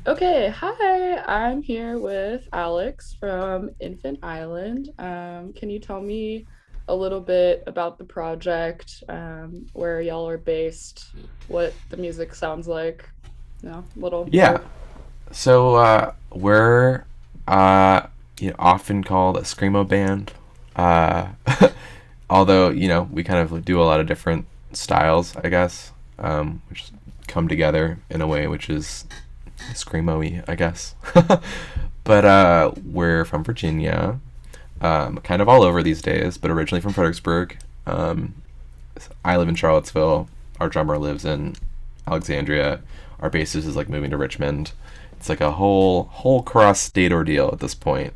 Okay, hi. I'm here with Alex from Infant Island. Can you tell me a little bit about the project, where y'all are based, what the music sounds like? Little Yeah. blurb. We're uh, often called a screamo band. Uh, although we kind of do a lot of different styles, I guess, which come together in a way which is screamo-y, I guess. But we're from Virginia, kind of all over these days, but originally from Fredericksburg. Um, I live in Charlottesville. Our drummer lives in Alexandria. Our bassist is like moving to Richmond. It's like a whole cross state ordeal at this point.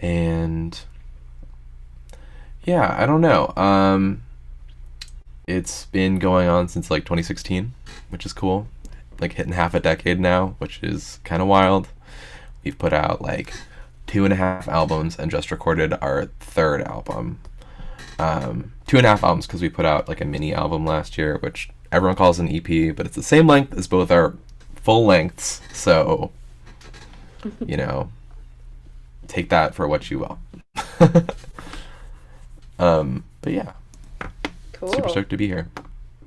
And yeah, I don't know. It's been going on since like 2016, which is cool. Like hitting half a decade now, which is kind of wild. We've put out like two and a half albums and just recorded our third album. Two and a half albums because we put out like a mini album last year, which everyone calls an EP, but it's the same length as both our full lengths. So, you know, take that for what you will. But yeah, super Cool. stoked to be here.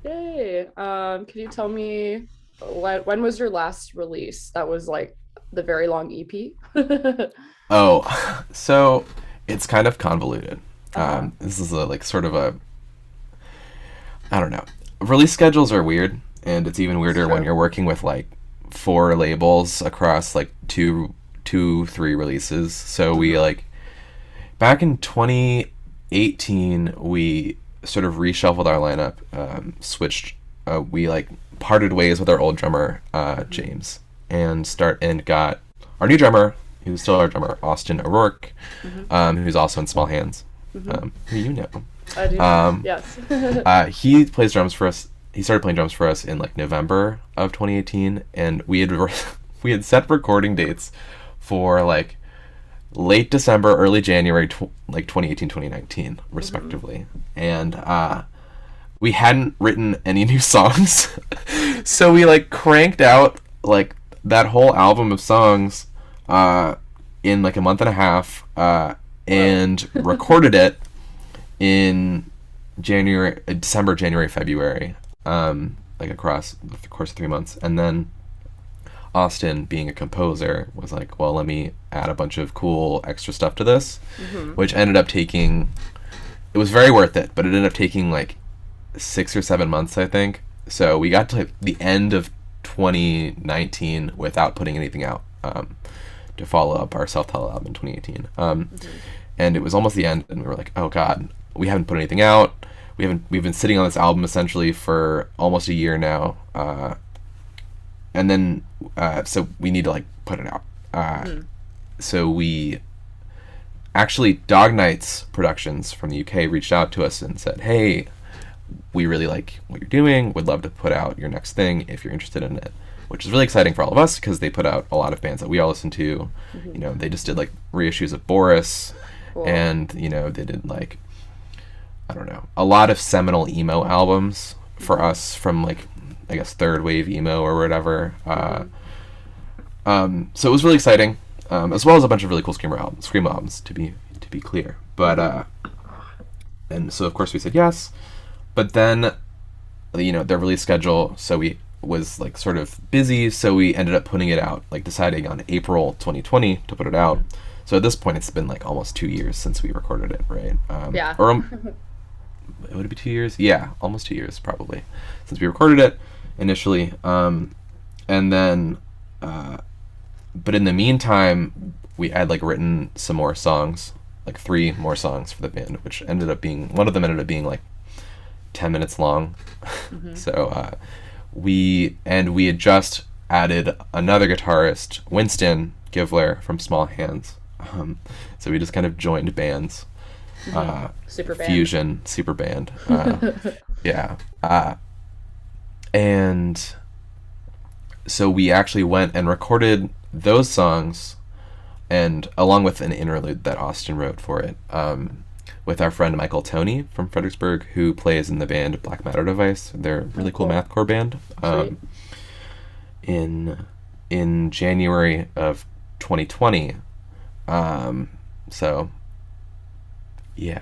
Yay. Can you tell me when was your last release? That was like the very long EP? Oh, so it's kind of convoluted. Uh-huh. This is a, like sort of a, I don't know. Release schedules are weird, and it's even It's weirder when true. you're working with like four labels across like three releases. So we Mm-hmm. like back in 2018 we sort of reshuffled our lineup, switched. We like parted ways with our old drummer Mm-hmm. James, and got our new drummer, who's still our drummer, Austin O'Rourke, Mm-hmm. who's also in Small Hands, Mm-hmm. who you know. I do know. Um, Yes. he plays drums for us. He started playing drums for us in like November of 2018, and we had set recording dates for like late December, early January, like 2018, 2019, Mm-hmm. respectively. And we hadn't written any new songs. So we like cranked out like that whole album of songs uh, in like a month and a half Whoa. and recorded it in December, January, February, like across the course of 3 months. And then Austin, being a composer, was like, well, let me add a bunch of cool extra stuff to this, Mm-hmm. which ended up taking, it was very worth it, but it ended up taking like 6 or 7 months, I think. So we got to like, the end of 2019 without putting anything out, to follow up our self-titled album in 2018. Mm-hmm. And it was almost the end, and we were like, oh god, we haven't put anything out. We've been sitting on this album essentially for almost a year now, and then so we need to like put it out. Uh, Mm-hmm. so we actually Dog Nights Productions from the UK reached out to us and said, hey, we really like what you're doing. Would love to put out your next thing if you're interested in it. Which is really exciting for all of us because they put out a lot of bands that we all listen to. Mm-hmm. They just did like reissues of Boris, Cool. and they did like, I don't know, a lot of seminal emo albums for Mm-hmm. us from like, I guess, third wave emo or whatever. Mm-hmm. So it was really exciting, as well as a bunch of really cool screamo albums to be clear. But Mm-hmm. and so of course we said yes, but then their release schedule, so we was like sort of busy, so we ended up putting it out, like deciding on April 2020 to put it out. Mm-hmm. So at this point, it's been like almost 2 years since we recorded it, right? Yeah. Or would it be 2 years? Yeah, almost 2 years probably since we recorded it initially. And then, but in the meantime, we had like written some more songs, like three more songs for the band, which ended up being one of them ended up being like 10 minutes long. Mm-hmm. So we had just added another guitarist, Winston Givler from Small Hands. So we just kind of joined bands, Mm-hmm. uh, Super band. fusion super band. Yeah, and so we actually went and recorded those songs, and along with an interlude that Austin wrote for it, with our friend Michael Toney from Fredericksburg, who plays in the band Black Matter Device. They're a Oh, really cool cool. mathcore band. Sweet. in January of 2020. Um, so yeah,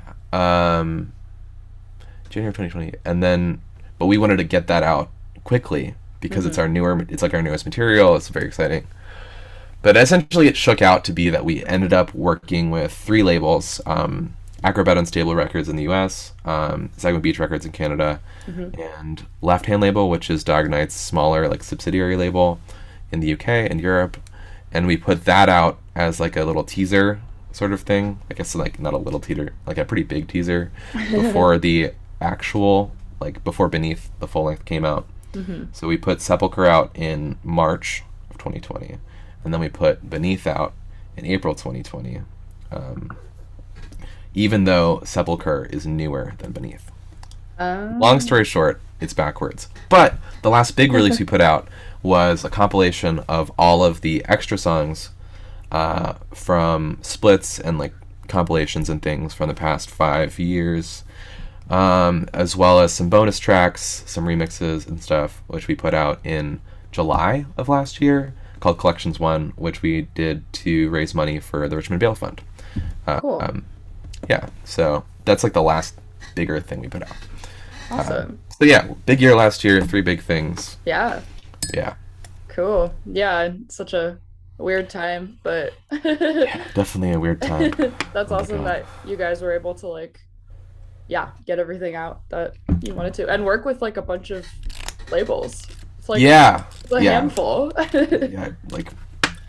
January 2020, and then but we wanted to get that out quickly because Mm-hmm. it's like our newest material. It's very exciting. But essentially, it shook out to be that we ended up working with three labels: Acrobat Unstable Records in the U.S., Sagma Beach Records in Canada, Mm-hmm. and Left Hand Label, which is Dog Knight's smaller like subsidiary label in the UK and Europe. And we put that out as like a little teaser sort of thing. I guess like not a little teaser, like a pretty big teaser before the actual before Beneath the full length came out. Mm-hmm. So we put Sepulchre out in March of 2020, and then we put Beneath out in April 2020. Um, Even though Sepulchre is newer than Beneath. Long story short, it's backwards. But the last big release we put out was a compilation of all of the extra songs from splits and like compilations and things from the past 5 years, as well as some bonus tracks, some remixes and stuff, which we put out in July of last year, called Collections One, which we did to raise money for the Richmond Bail Fund. Cool. Um, yeah, so that's like the last bigger thing we put out. Awesome. So yeah, big year last year, three big things. Yeah. Yeah, Cool. Yeah. Such a weird time, but yeah, definitely a weird time. that's Oh my awesome god. that you guys were able to like, yeah, get everything out that you wanted to and work with like a bunch of labels. It's like Yeah, a yeah, handful. yeah. Like,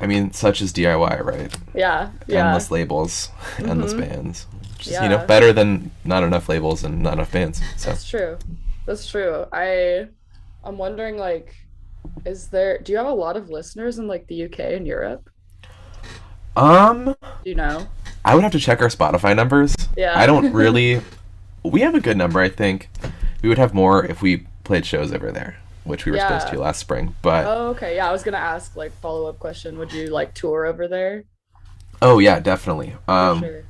I mean, such is DIY, right? Yeah. Yeah. Endless labels, endless Mm-hmm. bands. Which is Yeah. better than not enough labels and not enough bands. So, That's true. That's true. I'm wondering like do you have a lot of listeners in like the UK and Europe? um, Do you know? I would have to check our Spotify numbers. I Yeah. don't really. We have a good number, I think. We would have more if we played shows over there, which we were supposed to Yeah. last spring. But Oh, okay. Yeah, I was gonna ask like follow-up question. Would you like tour over there? oh yeah, definitely. For sure.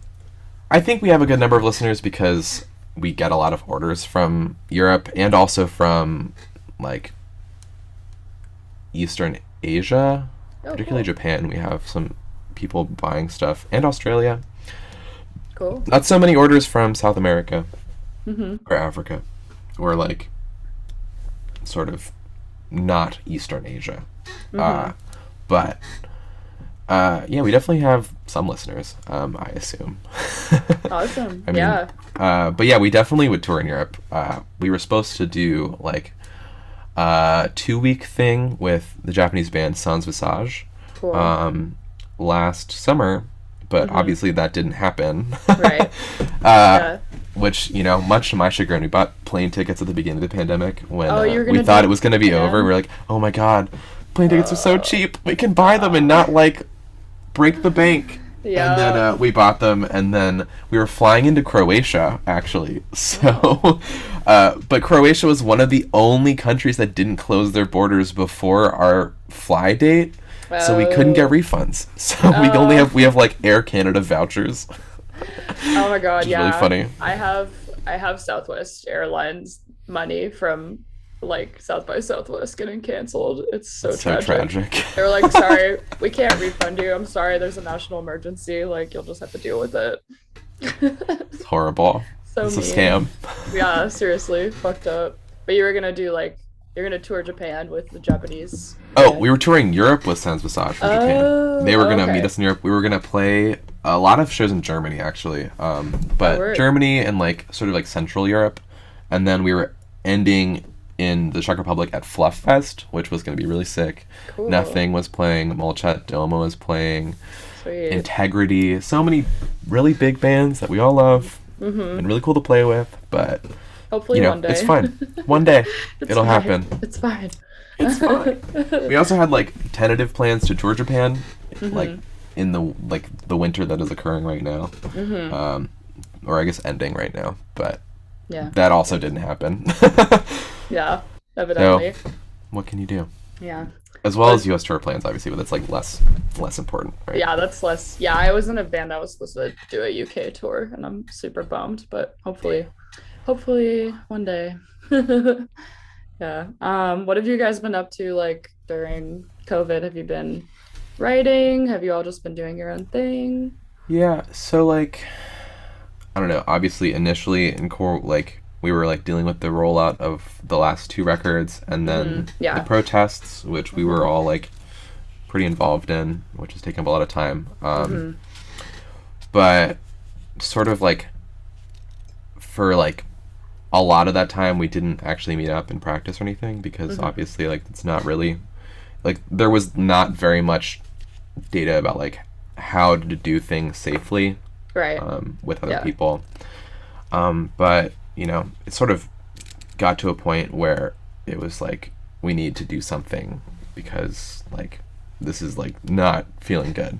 I think we have a good number of listeners because we get a lot of orders from Europe and also from like Eastern Asia, Oh, particularly cool. Japan. We have some people buying stuff, and Australia. Cool. Not so many orders from South America Mm-hmm. or Africa or like sort of not Eastern Asia. Mm-hmm. Uh, but yeah, we definitely have some listeners, I assume. Awesome. I mean, Yeah. but yeah, we definitely would tour in Europe. We were supposed to do like a 2 week thing with the Japanese band Sans Visage Cool. um, last summer, but Mm-hmm. obviously that didn't happen. Right. uh, Yeah. which, much to my chagrin, we bought plane tickets at the beginning of the pandemic when Oh, you were we gonna thought it do was going to be over. We Japan? were like, oh my god, plane tickets are so Uh, cheap. We can buy them and not like break the bank. And then yeah. we bought them, and then we were flying into Croatia, actually. Oh. So, but Croatia was one of the only countries that didn't close their borders before our fly date, so we couldn't get Oh. refunds. So Oh. we have like Air Canada vouchers, Oh my God, which is really yeah. funny. I have Southwest Airlines money from like South by Southwest getting canceled. It's so It's so tragic. tragic. They were like, sorry, we can't refund you. I'm sorry, there's a national emergency. Like, you'll just have to deal with it. It's horrible. So It's a mean. scam. Yeah, seriously, fucked up. But you were gonna do like you're gonna tour Japan with the Japanese Oh, we band. were touring Europe with Sans Visage from Japan. Oh, They were oh, gonna meet okay. us in Europe. We were gonna play a lot of shows in Germany, actually. Oh, But word. Germany and like sort of like Central Europe, and then we were ending in the Czech Republic at Fluff Fest, which was gonna be really sick. Cool. Nothing was playing. Molchat Doma was playing. Sweet. Integrity. So many really big bands that we all love Mm-hmm. and really cool to play with. But Hopefully one it's day. fine. One day It's it'll fine. happen. It's fine. It's fine. We also had like tentative plans to tour Japan, like Mm-hmm. in the winter that is occurring right now, Mm-hmm. um, or I guess ending right now. But Yeah. that also didn't happen. Yeah. So Evidently. what can you do? Yeah. As well But as U.S. tour plans, obviously, but that's like less important, right? yeah, that's less. Yeah, I was in a band that was supposed to do a UK tour, and I'm super bummed. But hopefully one day. Yeah. What have you guys been up to like during COVID? Have you been writing? Have you all just been doing your own thing? Yeah, so like I don't know. Obviously, initially in core, like we were like dealing with the rollout of the last two records, and then the Yeah. protests, which we were all like pretty involved in, which has taken up a lot of time. But sort of like for like a lot of that time, we didn't actually meet up and practice or anything because obviously, like it's not really like there was not very much data about like how to do things safely Right. with other Yeah. people. But it sort of got to a point where it was like we need to do something because like this is like not feeling good.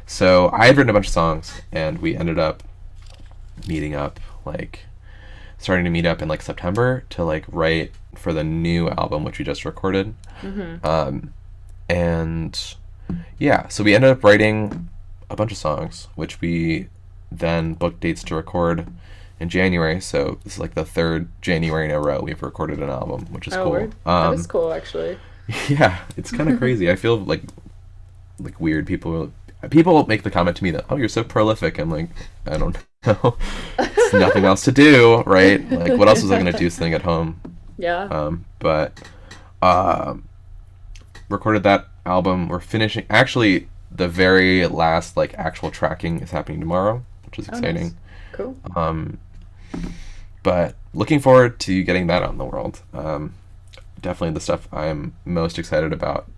So I had written a bunch of songs, and we ended up meeting up like starting to meet up in like September to like write for the new album which we just recorded. And yeah, so we ended up writing a bunch of songs, which we then booked dates to record in January. So this is like the third January in a row we've recorded an album, which is Oh, cool. word. That is cool, actually. Yeah, it's kind of crazy. I feel like weird. People make the comment to me that, oh, you're so prolific. I'm like, I don't know. It's nothing else to do, right? Like, what else was I gonna do sitting at home? Yeah. But recorded that album. We're finishing. Actually, the very last like actual tracking is happening tomorrow, which is Oh, nice. exciting. Cool. But looking forward to getting that out in the world. Definitely the stuff I'm most excited about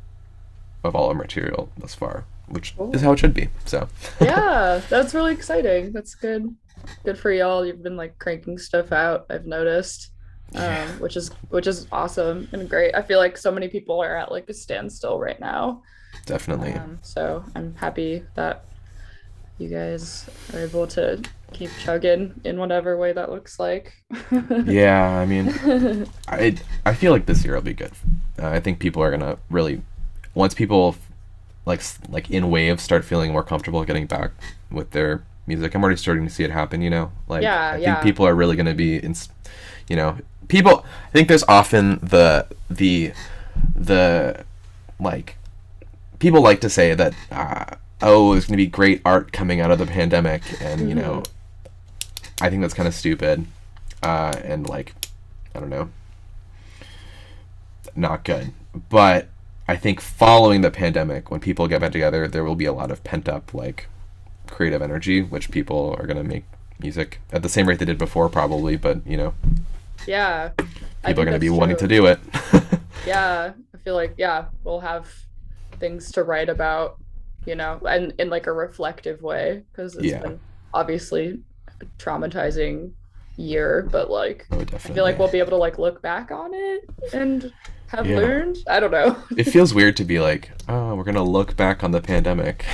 of all our material thus far, which is Cool. how it should be. So Yeah, that's really exciting. That's good. Good for y'all. You've been like cranking stuff out, I've noticed. yeah, Which is awesome and great. I feel like so many people are at like a standstill right now. definitely. So I'm happy that you guys are able to keep chugging in whatever way that looks like. Yeah, I mean, I feel like this year will be good. I think people are gonna really once people like in waves start feeling more comfortable getting back with their music. I'm already starting to see it happen. Like Yeah, I think yeah. people are really gonna be people. I think there's often the like people like to say that oh, there's gonna be great art coming out of the pandemic, and I think that's kind of stupid, and like I don't know, not good. But I think following the pandemic, when people get back together, there will be a lot of pent up like creative energy, which people are gonna make music at the same rate they did before, probably. But Yeah. I people are think gonna be that's wanting to true. do it. Yeah, I feel like yeah, we'll have things to write about, and in like a reflective way because it's Yeah. been obviously a traumatizing year, but like Oh, I feel like definitely. we'll be able to like look back on it and have Yeah. learned. I don't know. It feels weird to be like, oh, we're gonna look back on the pandemic.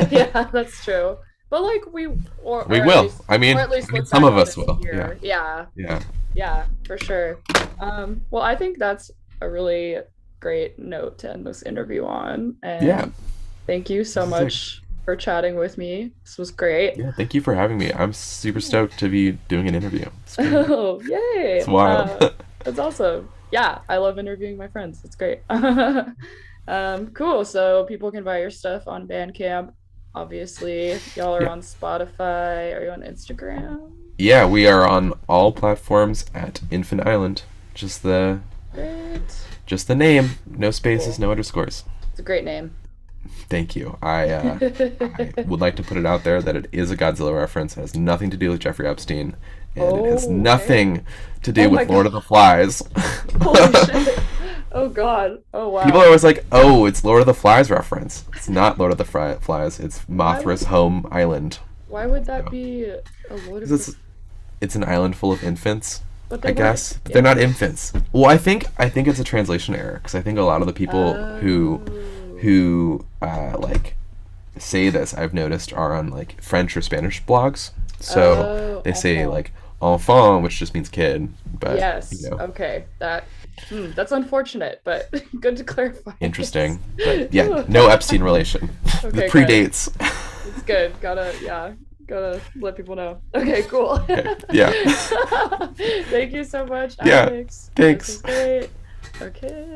Yeah, that's true. But like we or We or at will. least or at I least mean, look some back of on us this will. Yeah. year. Yeah. Yeah. Yeah, for sure. Well, I think that's a really great note to end this interview on. Yeah. And thank you so This is sick. much for chatting with me. This was great. Yeah. Thank you for having me. I'm super stoked to be doing an interview. It's great. Oh, It's yay. wild. That's awesome. Yeah, I love interviewing my friends. It's great. Cool. So people can buy your stuff on Bandcamp. Obviously, y'all are Yeah. on Spotify. Are you on Instagram? Yeah, we are on all platforms at Infant Island. Just the Great. just the name, no spaces, Cool. no underscores. It's a great name. Thank you. I would like to put it out there that it is a Godzilla reference. It has nothing to do with Jeffrey Epstein, and it has Oh, okay. nothing to do Oh my with Lord God. of the Flies. Holy shit. Oh God. Oh People are wow. always like, "Oh, it's Lord of the Flies reference." It's not Lord of the Flies. It's Why Mothra's would home island. why would that So, be a Lord 'cause of the it's an island full of infants, but they I weren't guess, but they're not infants. infants. Well, I think it's a translation error because I think a lot of the people Oh. who like say this I've noticed are on like French or Spanish blogs. So Oh, they say enfant. like enfant, which just means kid, but Yes. Okay. That's unfortunate, but good to clarify, I guess. interesting. But yeah, no Epstein relation. The Okay, good. predates. It's good. Gotta let people know. Okay, cool. Okay. Yeah. Thank you so much, Yeah. Alex. This was Thanks. great. Okay.